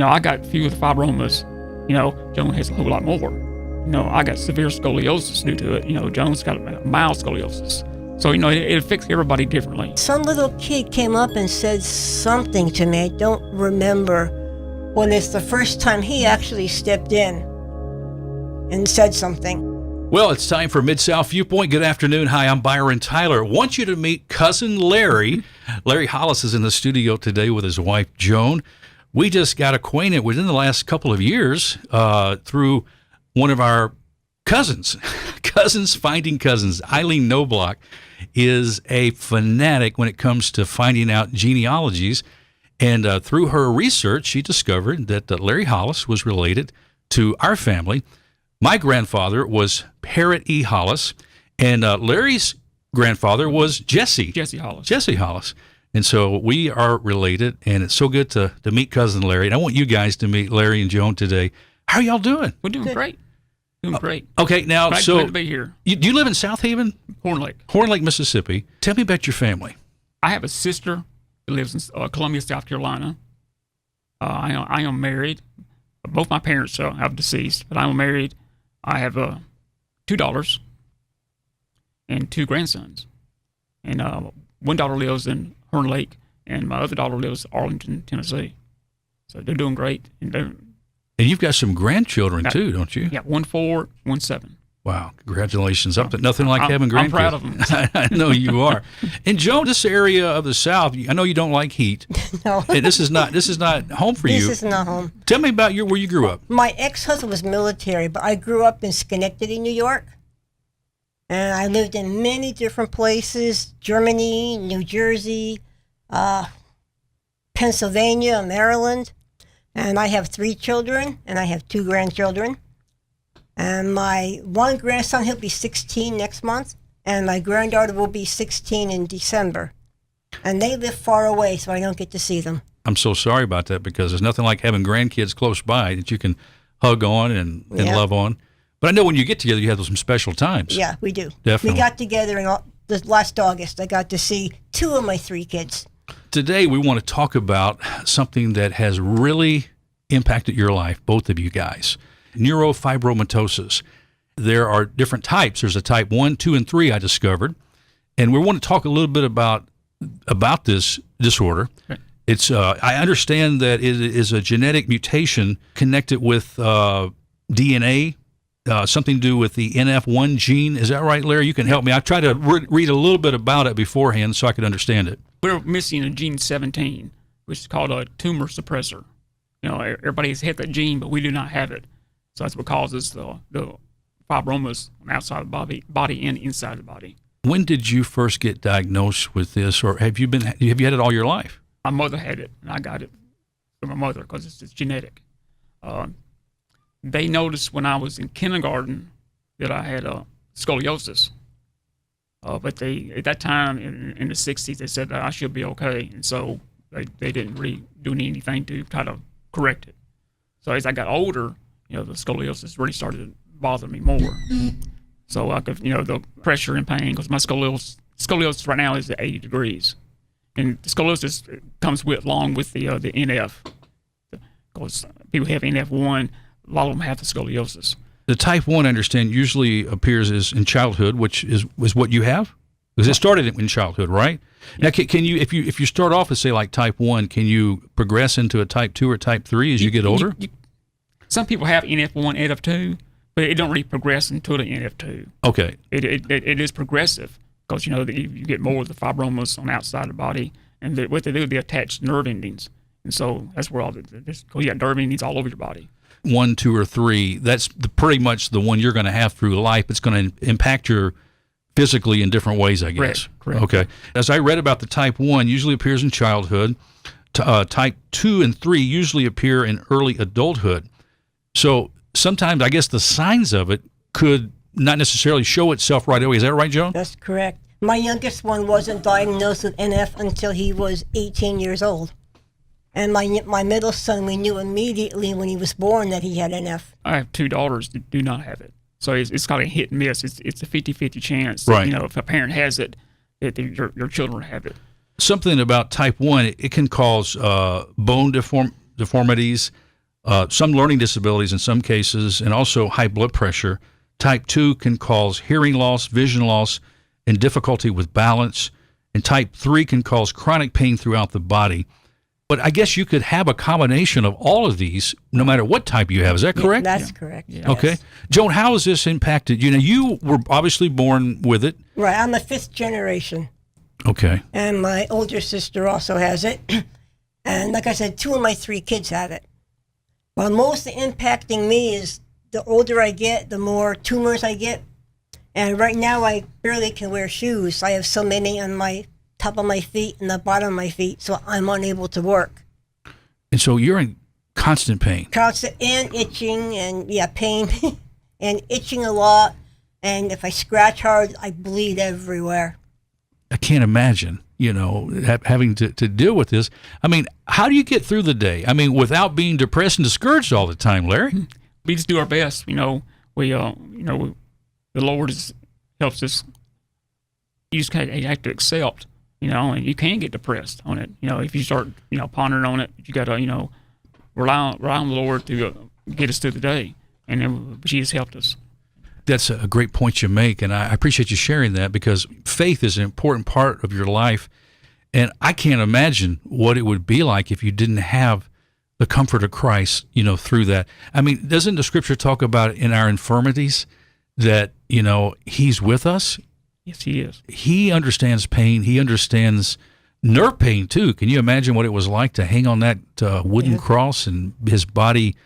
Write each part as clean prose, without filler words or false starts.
I got few of the fibromas. Joan has a whole lot more. I got severe scoliosis due to it. Joan's got a mild scoliosis. So, it affects everybody differently. Some little kid came up and said something to me. I don't remember. Well, it's the first time he actually stepped in and said something. Well, it's time for Mid-South Viewpoint. Good afternoon. Hi, I'm Byron Tyler. I want you to meet cousin Larry. Larry Hollis is in the studio today with his wife, Joan. We just got acquainted within the last couple of years through one of our cousins. Cousins Finding Cousins. Eileen Knobloch is a fanatic when it comes to finding out genealogies. And through her research, she discovered that Larry Hollis was related to our family. My grandfather was Parrot E. Hollis, and Larry's grandfather was Jesse Hollis. Jesse Hollis. And so we are related, and it's so good to meet cousin Larry. And I want you guys to meet Larry and Joan today. How are y'all doing? We're doing great. Doing great. Okay, now, Glad to be here. Do you live in South Haven? Horn Lake, Mississippi. Tell me about your family. I have a sister who lives in Columbia, South Carolina. I am married. Both my parents have deceased, but I am married. I have 2 daughters and 2 grandsons. And one daughter lives in Horn Lake, and my other daughter lives in Arlington, Tennessee. So they're doing great. And you've got some grandchildren too, don't you? Yeah, 1 4, 1 7. Wow, congratulations. Nothing like having grandkids. I'm proud of them. I know you are. And Joan, this area of the South, I know you don't like heat. No. And this is not home for you. This is not home. Tell me about where you grew up. My ex-husband was military, but I grew up in Schenectady, New York. And I lived in many different places: Germany, New Jersey, Pennsylvania, Maryland. And I have 3 children, and I have 2 grandchildren. And my one grandson, he'll be 16 next month, and my granddaughter will be 16 in December. And they live far away, so I don't get to see them. I'm so sorry about that, because there's nothing like having grandkids close by that you can hug on and love on. But I know when you get together, you have some special times. Yeah, we do. Definitely. We got together in the last August. I got to see 2 of my 3 kids. Today, we want to talk about something that has really impacted your life, both of you guys. Neurofibromatosis. There are different types. There's a type 1, 2, and 3 I discovered. And we want to talk a little bit about this disorder. Okay. It's I understand that it is a genetic mutation connected with DNA, something to do with the NF1 gene. Is that right, Larry? You can help me. I tried to read a little bit about it beforehand so I could understand it. We're missing a gene 17, which is called a tumor suppressor. Everybody has had that gene, but we do not have it. So that's what causes the fibromas on the outside of the body and inside the body. When did you first get diagnosed with this, or have you had it all your life? My mother had it, and I got it from my mother because it's genetic. They noticed when I was in kindergarten that I had scoliosis. But at that time in the 60s, they said that I should be okay. And so they didn't really do anything to try to correct it. So as I got older, the scoliosis really started to bother me more. So I could, the pressure and pain, because my scoliosis right now is at 80 degrees. And scoliosis comes along with the NF. Because people have NF1, a lot of them have the scoliosis. The type 1, I understand, usually appears in childhood, which is what you have? Because it started in childhood, right? Yeah. Now, can you, if you start off as, say, like type 1, can you progress into a type 2 or type 3 as you get older? Some people have NF1, NF2, but it don't really progress until the NF2. Okay. It is progressive because, you get more of the fibromas on the outside of the body, and what they do, they attach nerve endings. And so that's where you got nerve endings all over your body. 1, 2, or 3, that's pretty much the one you're going to have through life. It's going to impact your physically in different ways, I guess. Correct. Okay. As I read about the type 1, usually appears in childhood. Type 2 and 3 usually appear in early adulthood. So sometimes I guess the signs of it could not necessarily show itself right away. Is that right, Joan? That's correct. My youngest one wasn't diagnosed with NF until he was 18 years old. And my middle son, we knew immediately when he was born that he had NF. I have 2 daughters that do not have it. So it's kind of hit and miss. It's a 50-50 chance. Right. That, if a parent has it, that your children have it. Something about type 1, it can cause bone deformities, some learning disabilities in some cases, and also high blood pressure. Type 2 can cause hearing loss, vision loss, and difficulty with balance. And type 3 can cause chronic pain throughout the body. But I guess you could have a combination of all of these no matter what type you have. Is that correct? That's correct. Yeah. Okay. Yes. Joan, how has this impacted you? Now, you were obviously born with it. Right. I'm a 5th generation. Okay. And my older sister also has it. And like I said, 2 of my 3 kids have it. Well, most impacting me is the older I get, the more tumors I get. And right now I barely can wear shoes. I have so many on my top of my feet and the bottom of my feet, so I'm unable to work. And so you're in constant pain. Constant and itching and pain and itching a lot. And if I scratch hard, I bleed everywhere. I can't imagine, having to deal with this. I mean, how do you get through the day? I mean, without being depressed and discouraged all the time, Larry? We just do our best. The Lord helps us. You just have to accept, and you can get depressed on it. If you start, pondering on it, you got to, rely on the Lord to get us through the day. And then Jesus helped us. That's a great point you make, and I appreciate you sharing that, because faith is an important part of your life. And I can't imagine what it would be like if you didn't have the comfort of Christ, through that. I mean, doesn't the Scripture talk about in our infirmities that, He's with us? Yes, He is. He understands pain. He understands nerve pain, too. Can you imagine what it was like to hang on that wooden cross and his body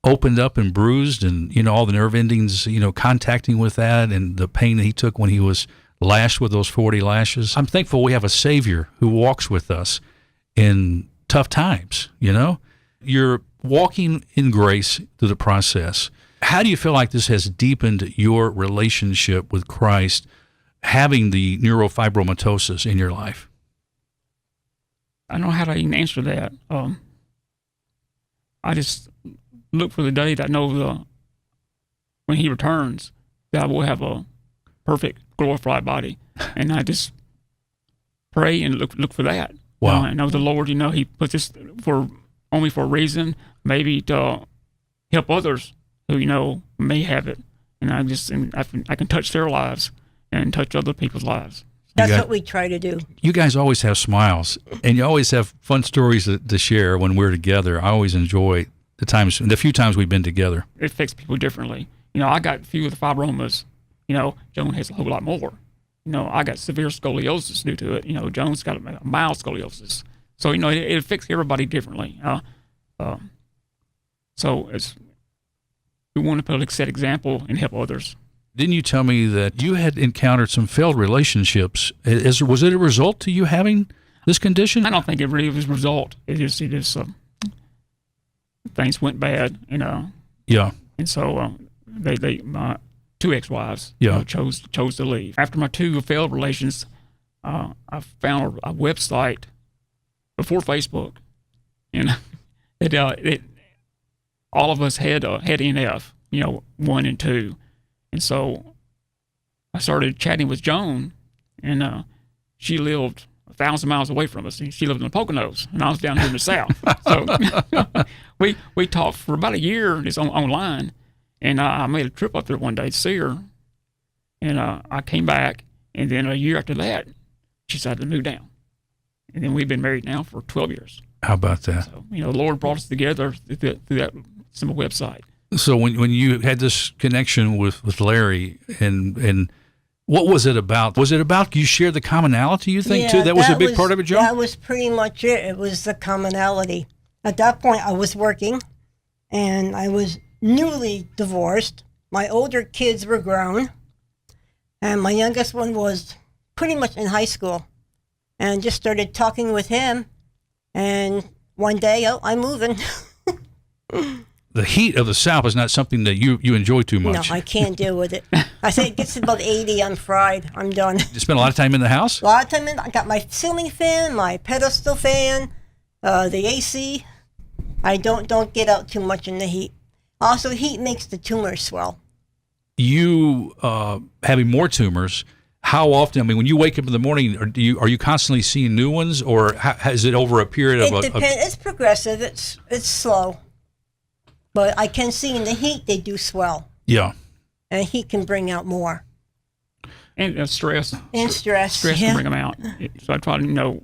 opened up and bruised, and, all the nerve endings, contacting with that, and the pain that he took when he was lashed with those 40 lashes? I'm thankful we have a Savior who walks with us in tough times, You're walking in grace through the process. How do you feel like this has deepened your relationship with Christ, having the neurofibromatosis in your life? I don't know how to even answer that. I just look for the day that I know when He returns, that I will have a perfect, glorified body. And I just pray and look for that. Wow. I know the Lord, He puts this only for a reason, maybe to help others who, may have it. And I can touch their lives and touch other people's lives. That's what we try to do. You guys always have smiles, and you always have fun stories to share when we're together. I always enjoy the few times we've been together. It affects people differently. I got a few of the fibromas. Joan has a whole lot more. I got severe scoliosis due to it. Joan's got a mild scoliosis. So, it affects everybody differently. So we want to set example and help others. Didn't you tell me that you had encountered some failed relationships? Was it a result to you having this condition? I don't think it really was a result. It just things went bad, Yeah. And so my 2 ex-wives chose to leave. After my 2 failed relations, I found a website before Facebook, and all of us had NF, 1 and 2. And so I started chatting with Joan, and she lived 1,000 miles away from us. She lived in the Poconos, and I was down here in the South. So we talked for about a year just online, and I made a trip up there one day to see her. And I came back, and then a year after that, she decided to move down. And then we've been married now for 12 years. How about that? So, the Lord brought us together through that simple website. So when you had this connection with Larry, and what was it about? Was it about you share the commonality, you think, too? That was a big part of it, Joe? That was pretty much it. It was the commonality. At that point, I was working, and I was newly divorced. My older kids were grown, and my youngest one was pretty much in high school, and just started talking with him, and one day, I'm moving. The heat of the South is not something that you enjoy too much. No, I can't deal with it. I say it gets to about 80, I'm fried. I'm done. You spend a lot of time in the house? A lot of time I got my ceiling fan, my pedestal fan, the AC. I don't get out too much in the heat. Also, heat makes the tumors swell. You having more tumors, how often? I mean, when you wake up in the morning, are you constantly seeing new ones, or is it over a period of? It depends. It's progressive. It's slow. But I can see in the heat they do swell, Yeah. and heat can bring out more. And stress. And stress. Stress yeah. can bring them out. So I try to, you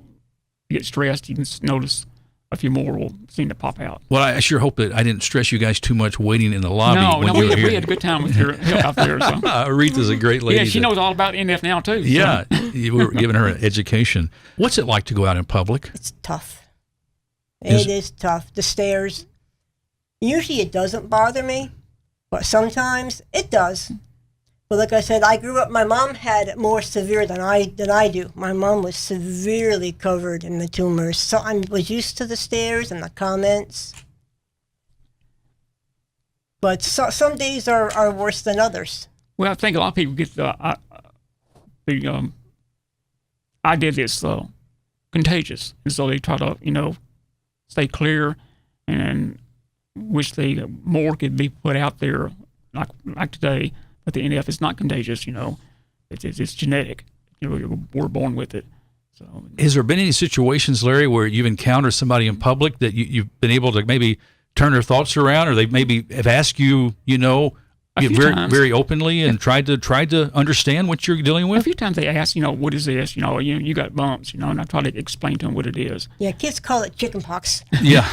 get stressed, you can notice a few more will seem to pop out. Well, I sure hope that I didn't stress you guys too much waiting in the lobby. No, when you were we here. had a good time with your help out there. So. Aretha's a great lady. Yeah, she knows all about NF now, too. So. Yeah, you were giving her an education. What's it like to go out in public? It's tough. It is tough. The stairs. Usually it doesn't bother me, but sometimes it does. But like I said, I grew up. My mom had it more severe than I do. My mom was severely covered in the tumors, so I was used to the stairs and the comments. But some days are worse than others. Well, I think a lot of people get the idea that it's contagious, and so they try to stay clear, and wish more could be put out there like today. But the NF is not contagious, it's genetic. We're born with it. So, has there been any situations, Larry, where you've encountered somebody in public that you've been able to maybe turn their thoughts around, or they maybe have asked you, very times. very openly and tried to understand what you're dealing a with? few times they ask, what is this? You got bumps, and I try to explain to them what it is. Yeah, kids call it chicken pox. Yeah.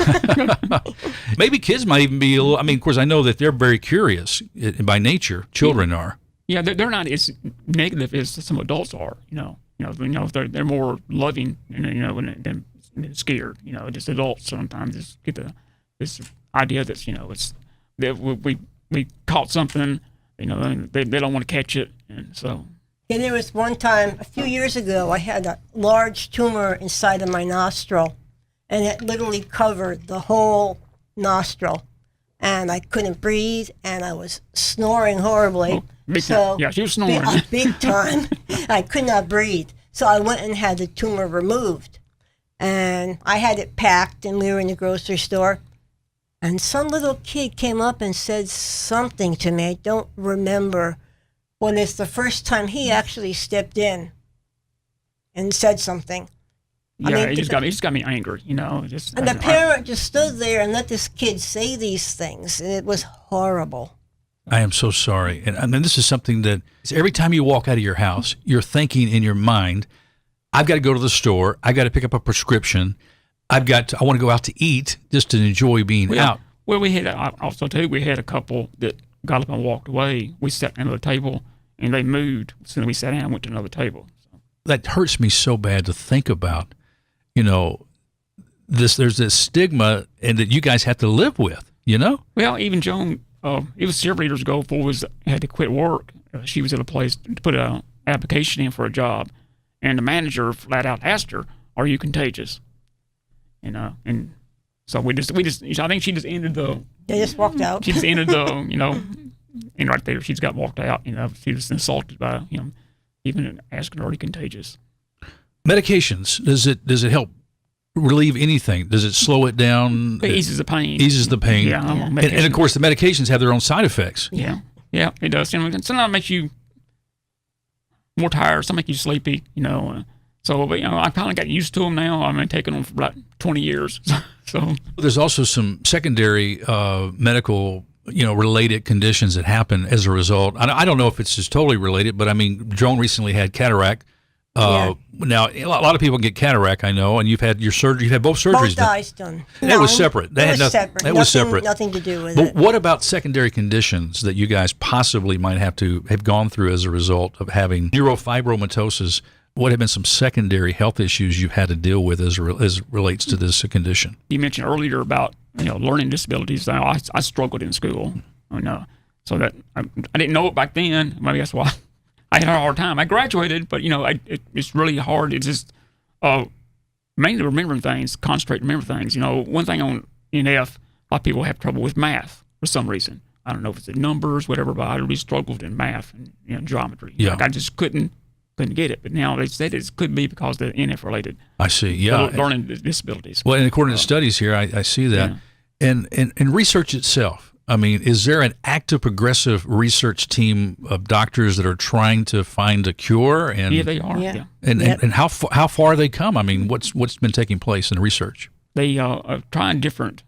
Maybe kids might even be a little, of course, I know that they're very curious by nature. Children are. Yeah, they're not as negative as some adults are. They're more loving, than scared. Just adults sometimes just get this idea that it's that we caught something. They don't want to catch it, and so. And there was one time a few years ago I had a large tumor inside of my nostril, and it literally covered the whole nostril, and I couldn't breathe, and I was snoring horribly. Oh, big time. Yeah, she was snoring. Big time. I could not breathe. So I went and had the tumor removed. And I had it packed, and we were in the grocery store. And some little kid came up and said something to me. I don't remember. When it's the first time he actually stepped in and said something. Yeah, it just got me angry, And the parent just stood there and let this kid say these things, and it was horrible. I am so sorry. And this is something that every time you walk out of your house, you're thinking in your mind, I've got to go to the store. I've got to pick up a prescription. I want to go out to eat just to enjoy being out. Well, we had a couple that got up and walked away. We sat at another table, and they moved. So then we sat down and went to another table. So. That hurts me so bad to think about. There's this stigma, and that you guys have to live with. Well, even Joan, it was several years ago before had to quit work. She was at a place to put an application in for a job, and the manager flat out asked her, "Are you contagious?" And so we just I think she just ended the. They just walked out. She just ended the and right there she just got walked out. She was insulted by him, even asking her, "Are you contagious?" Medications, does it help relieve anything? Does it slow it down? It eases the pain. Eases the pain. Yeah, and of course the medications have their own side effects. Yeah, it does. Sometimes it makes you more tired. Some make you sleepy. So, but I kind of got used to them now. I've been taking them for about 20 years. So there's also some secondary medical, related conditions that happen as a result. I don't know if it's just totally related, but Joan recently had cataract. Now, a lot of people get cataract, I know, and you've had your surgery. You've had both surgeries both eyes done. That was separate. That was separate. Nothing to do with it. But what about secondary conditions that you guys possibly might have gone through as a result of having neurofibromatosis? What have been some secondary health issues you've had to deal with as relates to this condition? You mentioned earlier about learning disabilities. I struggled in school. So that I didn't know it back then. Maybe that's why I had a hard time. I graduated, but it's really hard. It's just mainly remembering things, concentrate, remember things. One thing on NF, a lot of people have trouble with math for some reason. I don't know if it's the numbers, whatever, but I really struggled in math and geometry. Yeah. I just couldn't get it. But now they said it could be because they're NF related. I see. Yeah. Learning disabilities. Well, and according to studies here, I see that. Yeah. And research itself. Is there an active progressive research team of doctors that are trying to find a cure? And yeah, they are. Yeah. And how far they come? What's been taking place in research? They are trying different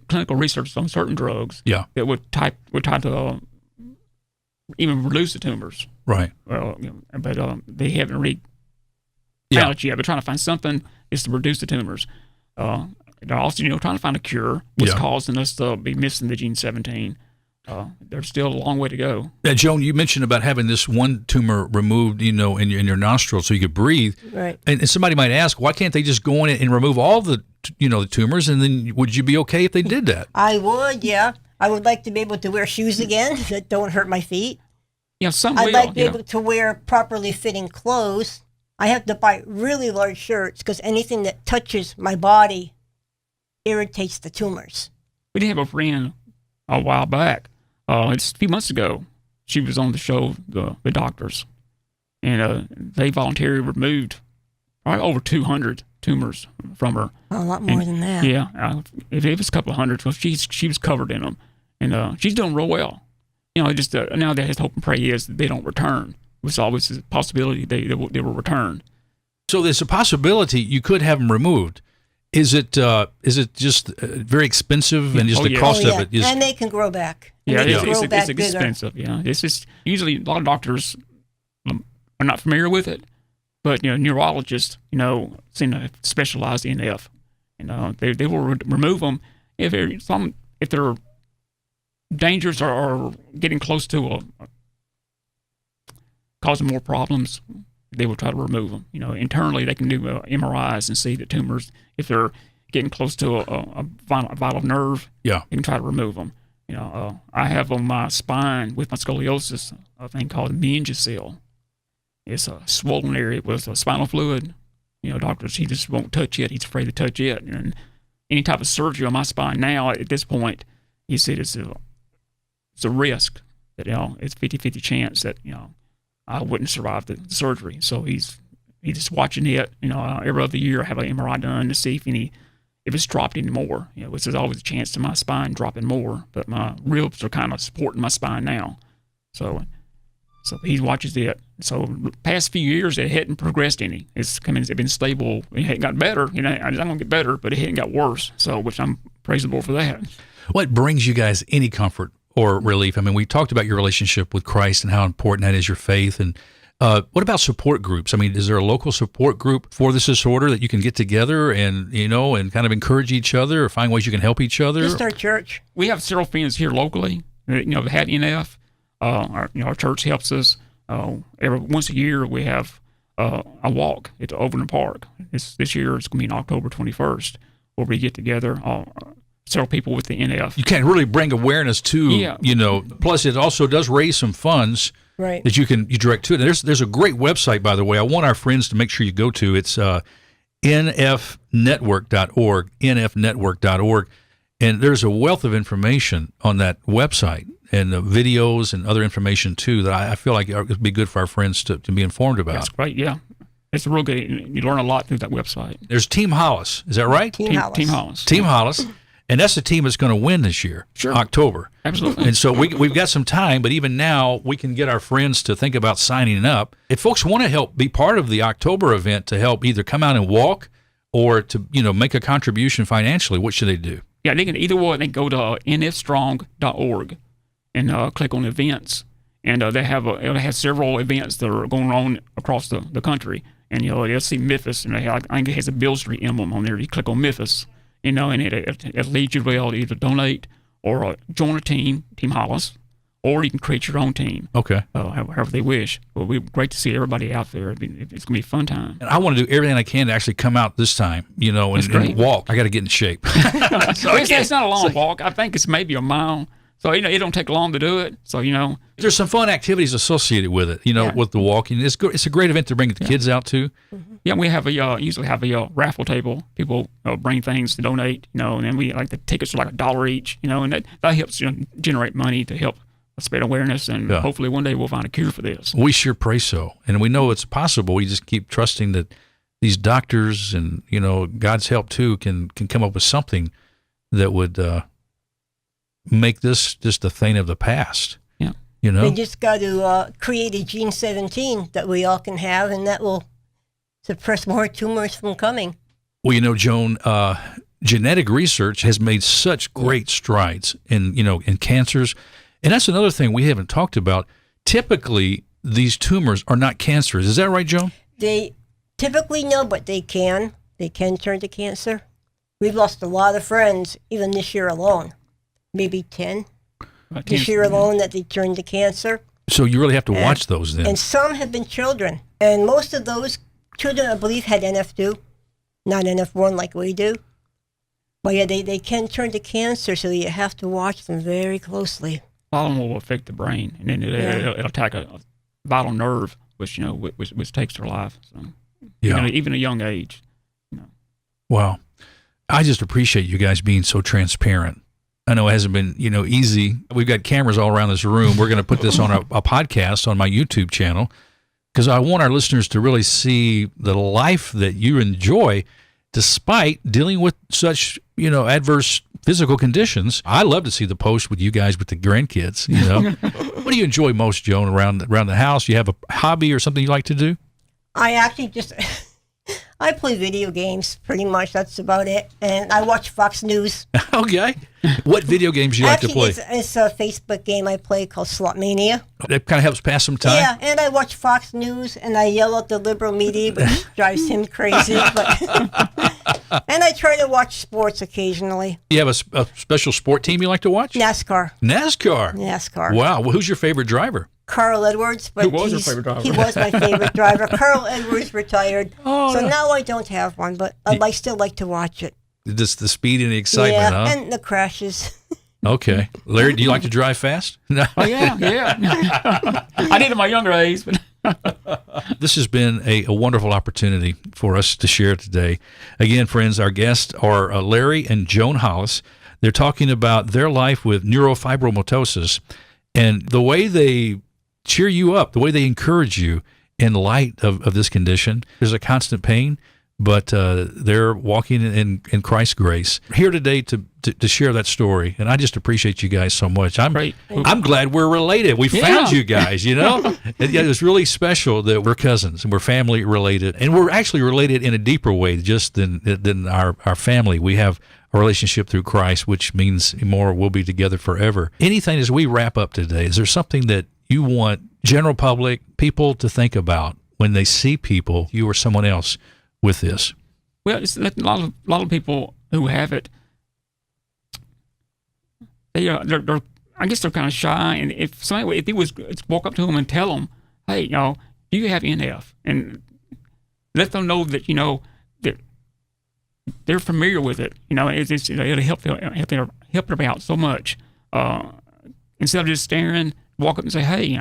clinical research on certain drugs Yeah. that would try to even reduce the tumors. Right. Well, but they haven't really Yeah. found it yet. They're trying to find something is to reduce the tumors. They're also, trying to find a cure. What's Yeah. causing us to be missing the gene 17? There's still a long way to go. Now, Joan, you mentioned about having this one tumor removed, in your nostril so you could breathe. Right. And somebody might ask, why can't they just go in and remove all the tumors, and then would you be okay if they did that? I would, yeah. I would like to be able to wear shoes again that don't hurt my feet. Yeah, some I'd will. like to be able to wear properly fitting clothes. I have to buy really large shirts because anything that touches my body irritates the tumors. We did have a friend a while back. It's a few months ago. She was on the show, the doctors, and they voluntarily removed probably over 200 tumors from her. A lot more than that. Yeah, it was a couple of hundred. So she was covered in them, and she's doing real well. Just now that his hope and pray is that they don't return. It's always a possibility they will return. So there's a possibility you could have them removed. Is it just very expensive, and just the cost of it is? And they can grow back. Yeah, they it's can grow back expensive. Yeah, it's just usually a lot of doctors are not familiar with it, but neurologists seem to specialize in NF. They will remove them if they're dangerous or getting close to causing more problems. They will try to remove them. Internally they can do MRIs and see the tumors. If they're getting close to a vital nerve, Yeah. they can try to remove them. I have on my spine with my scoliosis a thing called a meningeal. It's a swollen area with spinal fluid. Doctors, he just won't touch it. He's afraid to touch it. And any type of surgery on my spine now, at this point, he said it's a risk that it's 50-50 chance that I wouldn't survive the surgery. So he's just watching it. Every other year I have an MRI done to see if it's dropped anymore. Which there's always a chance to my spine dropping more, but my ribs are kind of supporting my spine now. So he watches it. So the past few years it hadn't progressed any. It's been stable. It hadn't got better. It's not gonna get better, but it hadn't got worse. So which I'm praisable for that. What brings you guys any comfort or relief? I mean, we talked about your relationship with Christ and how important that is, your faith. And what about support groups? I mean, is there a local support group for this disorder that you can get together and, and kind of encourage each other or find ways you can help each other? Just our church. We have several friends here locally, that had NF. Our church helps us. Every once a year we have a walk at the Overland Park. This year it's going to be on October 21st, where we get together, several people with the NF. You can really bring awareness to, plus it also does raise some funds Right. that you direct to it. And there's a great website, by the way. I want our friends to make sure you go to. It's nfnetwork.org, nfnetwork.org. And there's a wealth of information on that website and videos and other information, too, that I feel like it would be good for our friends to be informed about. That's great, yeah. It's real good. You learn a lot through that website. There's Team Hollis. Is that right? Team Hollis. Team Hollis. Team Hollis. And that's the team that's going to win this year, Sure. October. Absolutely. And so we've got some time, but even now we can get our friends to think about signing up. If folks want to help be part of the October event to help either come out and walk or to make a contribution financially, what should they do? Yeah, they can either one. They can go to nfstrong.org and click on events, and they have several events that are going on across the country. And they'll see Memphis, and I think it has a Bill Street emblem on there. You click on Memphis. And it leads you to either donate or join a team, Team Hollis, or you can create your own team. Okay. However they wish. Well, we're great to see everybody out there. It's going to be a fun time. And I want to do everything I can to actually come out this time, and walk. I got to get in shape. It's not a long walk. I think it's maybe a mile. So, it don't take long to do it. So, There's some fun activities associated with it, with the walking. It's good. It's a great event to bring the kids out to. Yeah, we have usually have a raffle table. People bring things to donate, and then the tickets are like $1 each, and that helps generate money to help spread awareness, and hopefully one day we'll find a cure for this. We sure pray so, and we know it's possible. We just keep trusting that these doctors and God's help too can come up with something that would make this just a thing of the past. Yeah, They just got to create a gene 17 that we all can have, and that will suppress more tumors from coming. Well, Joan, genetic research has made such great strides in cancers. And that's another thing we haven't talked about. Typically, these tumors are not cancerous. Is that right, Joan? They typically no, but they can. They can turn to cancer. We've lost a lot of friends, even this year alone. Maybe 10 this year alone that they turned to cancer. So you really have to watch those then. And some have been children. And most of those children, I believe, had NF2, not NF1 like we do. But yeah, they can turn to cancer, so you have to watch them very closely. A lot of them will affect the brain, and then it'll attack a vital nerve, which which takes their life. So, even a young age. Wow. I just appreciate you guys being so transparent. I know it hasn't been, easy. We've got cameras all around this room. We're going to put this on a podcast on my YouTube channel because I want our listeners to really see the life that you enjoy despite dealing with such, adverse physical conditions. I love to see the post with you guys with the grandkids, What do you enjoy most, Joan, around the house? You have a hobby or something you like to do? I actually just... I play video games, pretty much. That's about it. And I watch Fox News. Okay. What video games do you like to play? It's a Facebook game I play called Slot Mania. That kind of helps pass some time? Yeah, and I watch Fox News, and I yell at the liberal media, which drives him crazy. But and I try to watch sports occasionally. You have a special sport team you like to watch? NASCAR. NASCAR. Wow. Well, who's your favorite driver? Carl Edwards, but Who was your favorite driver? He was my favorite driver. Carl Edwards retired, so now I don't have one, but I still like to watch it. Just the speed and the excitement, huh? And the crashes. Okay. Larry, do you like to drive fast? No. Oh, yeah. I did in my younger days, but... This has been a wonderful opportunity for us to share today. Again, friends, our guests are Larry and Joan Hollis. They're talking about their life with neurofibromatosis and the way they cheer you up, the way they encourage you in light of this condition. There's a constant pain, but they're walking in Christ's grace. Here today to share that story, and I just appreciate you guys so much. I'm glad we're related. We found you guys, It was really special that we're cousins and we're family related, and we're actually related in a deeper way just than our family. We have a relationship through Christ, which means more we'll be together forever. Anything as we wrap up today, is there something that you want general public people to think about when they see people, you or someone else, with this? Well, it's a lot of people who have it. They're I guess they're kind of shy, and if they was walk up to them and tell them, hey, do you have NF, and let them know that that they're familiar with it. It'll help them out so much. Instead of just staring, walk up and say, hey,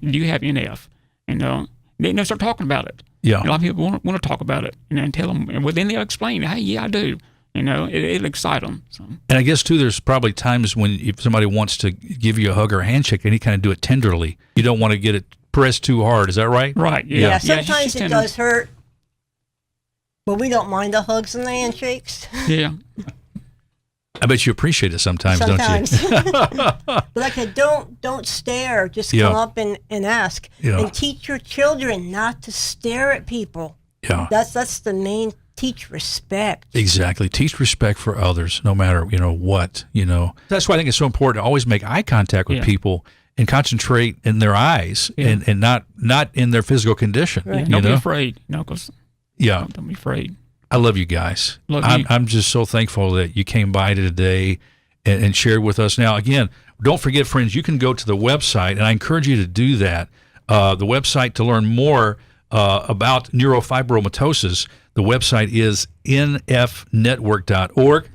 do you have NF? And they start talking about it. Yeah. And a lot of people want to talk about it and tell them, and then they'll explain, hey, yeah, I do. It'll excite them. So. And I guess, too, there's probably times when if somebody wants to give you a hug or a handshake, and you kind of do it tenderly. You don't want to get it pressed too hard. Is that right? Right, yeah. Sometimes it does hurt, but we don't mind the hugs and the handshakes. Yeah. I bet you appreciate it sometimes. Don't you? Like don't stare. Just come up and ask. Yeah. And teach your children not to stare at people. Yeah. That's the main. Teach respect. Exactly. Teach respect for others, no matter what. That's why I think it's so important to always make eye contact with people and concentrate in their eyes and not in their physical condition. Right. Don't be afraid. Don't be afraid. I love you guys. I'm just so thankful that you came by today and shared with us. Now, again, don't forget, friends, you can go to the website, and I encourage you to do that. The website to learn more about neurofibromatosis, the website is nfnetwork.org.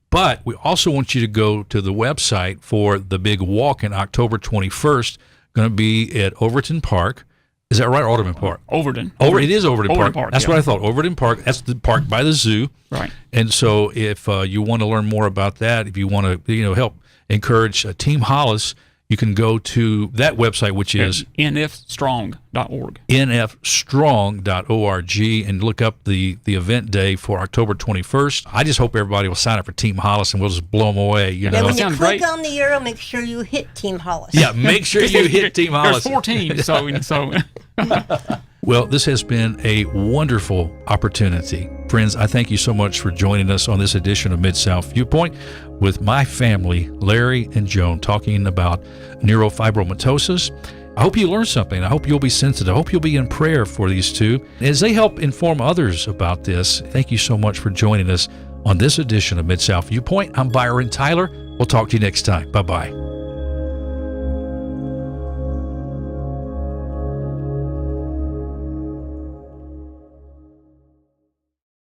But we also want you to go to the website for the big walk in October 21st, going to be at Overton Park. Is that right? Overton Park. Overton. It is Overton Park. That's what I thought. Overton Park. That's the park by the zoo. Right. And so if you want to learn more about that, if you want to help encourage Team Hollis, you can go to that website, which is nfstrong.org. nfstrong.org, and look up the event day for October 21st. I just hope everybody will sign up for Team Hollis, and we'll just blow them away. When you click on the arrow, make sure you hit Team Hollis. Yeah, make sure you hit Team Hollis. There's 4 teams, so. Well, this has been a wonderful opportunity. Friends, I thank you so much for joining us on this edition of Mid-South Viewpoint with my family, Larry and Joan, talking about neurofibromatosis. I hope you learned something. I hope you'll be sensitive. I hope you'll be in prayer for these two as they help inform others about this. Thank you so much for joining us on this edition of Mid-South Viewpoint. I'm Byron Tyler. We'll talk to you next time. Bye-bye.